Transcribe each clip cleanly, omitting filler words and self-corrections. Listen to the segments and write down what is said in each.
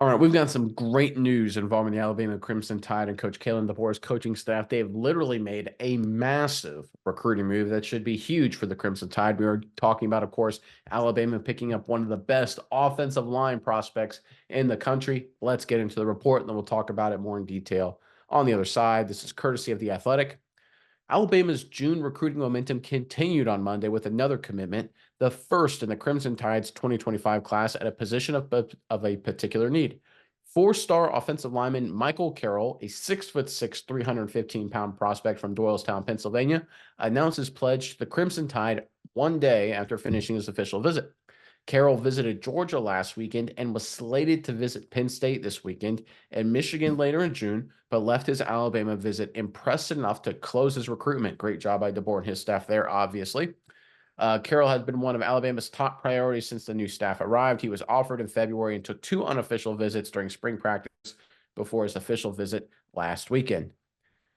All right, we've got some great news involving the Alabama Crimson Tide and Coach Kalen DeBoer's coaching staff. They have literally made a massive recruiting move that should be huge for the Crimson Tide. We were talking about, of course, Alabama picking up one of the best offensive line prospects in the country. Let's get into the report, and then we'll talk about it more in detail on the other side. This is courtesy of The Athletic. Alabama's June recruiting momentum continued on Monday with another commitment, the first in the Crimson Tide's 2025 class at a position of a particular need. Four-star offensive lineman Michael Carroll, a 6'6", 315-pound prospect from Doylestown, Pennsylvania, announced his pledge to the Crimson Tide one day after finishing his official visit. Carroll visited Georgia last weekend and was slated to visit Penn State this weekend and Michigan later in June, but left his Alabama visit impressed enough to close his recruitment. Great job by DeBoer and his staff there, obviously. Carroll has been one of Alabama's top priorities since the new staff arrived. He was offered in February and took two unofficial visits during spring practice before his official visit last weekend.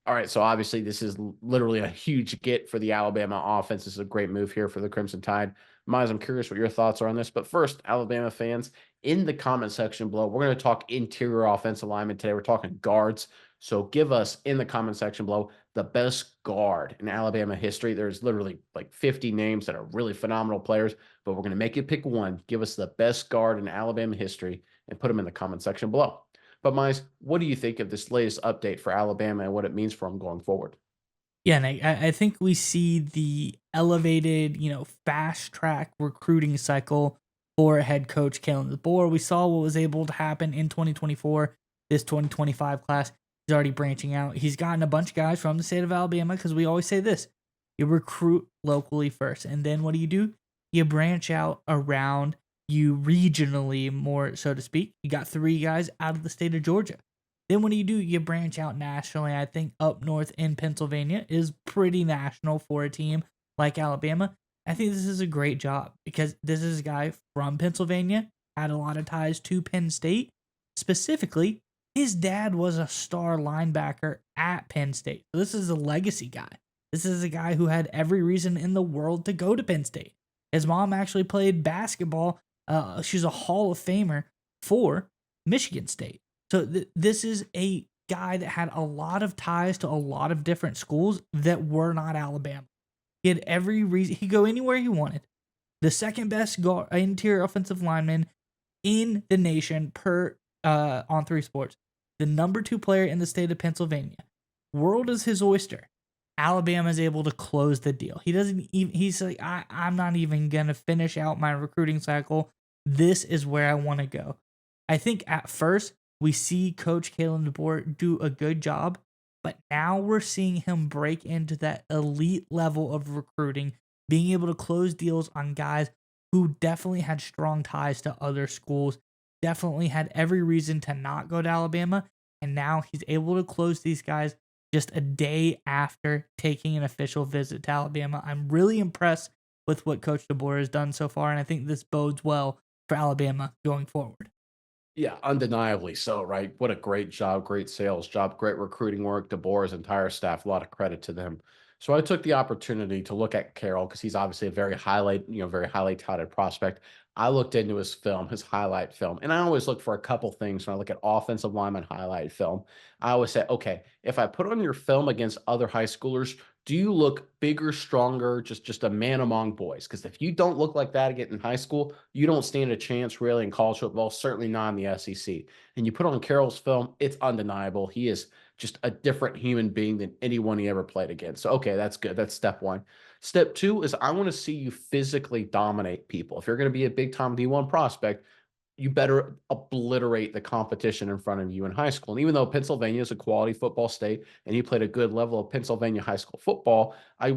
All right, so obviously this is literally a huge get for the Alabama offense. This is a great move here for the Crimson Tide. Miles, I'm curious what your thoughts are on this. But first, Alabama fans, in the comment section below, we're going to talk interior offensive linemen today. We're talking guards. So give us in the comment section below the best guard in Alabama history. There's literally like 50 names that are really phenomenal players, but we're going to make you pick one. Give us the best guard in Alabama history and put them in the comment section below. But Miles, what do you think of this latest update for Alabama and what it means for them going forward? Yeah, and I think we see the elevated, fast track recruiting cycle for head coach Kalen DeBoer. We saw what was able to happen in 2024. This 2025 class is already branching out. He's gotten a bunch of guys from the state of Alabama because we always say this: you recruit locally first, and then what do? You branch out around you regionally, more so to speak. You got three guys out of the state of Georgia. Then what do? You branch out nationally. I think up north in Pennsylvania is pretty national for a team like Alabama. I think this is a great job because this is a guy from Pennsylvania, had a lot of ties to Penn State. Specifically, his dad was a star linebacker at Penn State. So this is a legacy guy. This is a guy who had every reason in the world to go to Penn State. His mom actually played basketball. She's a Hall of Famer for Michigan State. So this is a guy that had a lot of ties to a lot of different schools that were not Alabama. He had every reason. He could go anywhere he wanted. The second best interior offensive lineman in the nation per on three sports. The number two player in the state of Pennsylvania. World is his oyster. Alabama is able to close the deal. He doesn't even. He's like, I'm not even gonna finish out my recruiting cycle. This is where I want to go. I think at first we see Coach Kalen DeBoer do a good job, but now we're seeing him break into that elite level of recruiting, being able to close deals on guys who definitely had strong ties to other schools, definitely had every reason to not go to Alabama, and now he's able to close these guys just a day after taking an official visit to Alabama. I'm really impressed with what Coach DeBoer has done so far, and I think this bodes well for Alabama going forward. Yeah, undeniably so, right? What a great job, great sales job, great recruiting work. DeBoer's entire staff, a lot of credit to them. So I took the opportunity to look at Carroll because he's obviously a very highly touted prospect. I looked into his film, his highlight film, and I always look for a couple things when I look at offensive lineman highlight film. I always say, okay, if I put on your film against other high schoolers, do you look bigger, stronger, just a man among boys? Because if you don't look like that again in high school, you don't stand a chance really in college football, certainly not in the SEC. And you put on Carroll's film, it's undeniable. He is just a different human being than anyone he ever played against. So, okay, that's good. That's step one. Step two is I want to see you physically dominate people. If you're going to be a big time D1 prospect, you better obliterate the competition in front of you in high school. And even though Pennsylvania is a quality football state and he played a good level of Pennsylvania high school football, I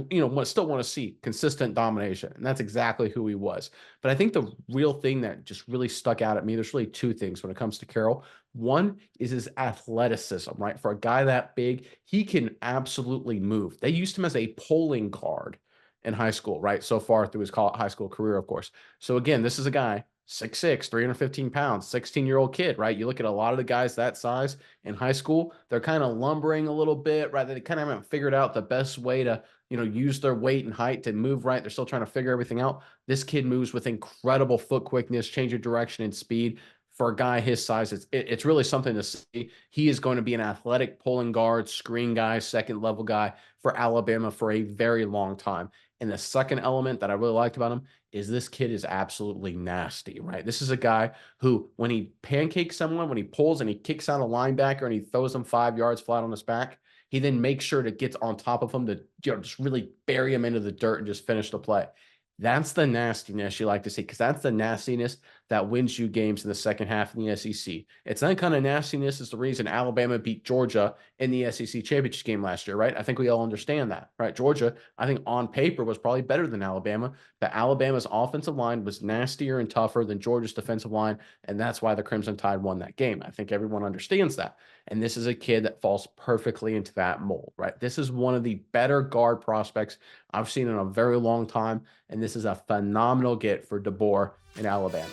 still want to see consistent domination. And that's exactly who he was. But I think the real thing that just really stuck out at me, there's really two things when it comes to Carroll. One is his athleticism, right? For a guy that big, he can absolutely move. They used him as a polling guard in high school, right? So far through his high school career, of course. So again, this is a guy 6'6", 315 pounds, 16-year-old kid, right? You look at a lot of the guys that size in high school, they're kind of lumbering a little bit, right? They kind of haven't figured out the best way to, use their weight and height to move right. They're still trying to figure everything out. This kid moves with incredible foot quickness, change of direction and speed. for a guy his size, it's really something to see. He is going to be an athletic pulling guard, screen guy, second level guy for Alabama for a very long time. And the second element that I really liked about him is this kid is absolutely nasty, right? This is a guy who, when he pancakes someone, when he pulls and he kicks out a linebacker and he throws him 5 yards flat on his back, he then makes sure to get on top of him to just really bury him into the dirt and just finish the play. That's the nastiness you like to see, because that's the nastiness that wins you games in the second half in the SEC. It's that kind of nastiness is the reason Alabama beat Georgia in the SEC championship game last year, right? I think we all understand that, right? Georgia, I think on paper was probably better than Alabama, but Alabama's offensive line was nastier and tougher than Georgia's defensive line, and that's why the Crimson Tide won that game. I think everyone understands that. And this is a kid that falls perfectly into that mold, right? This is one of the better guard prospects I've seen in a very long time, and this is a phenomenal get for DeBoer in Alabama.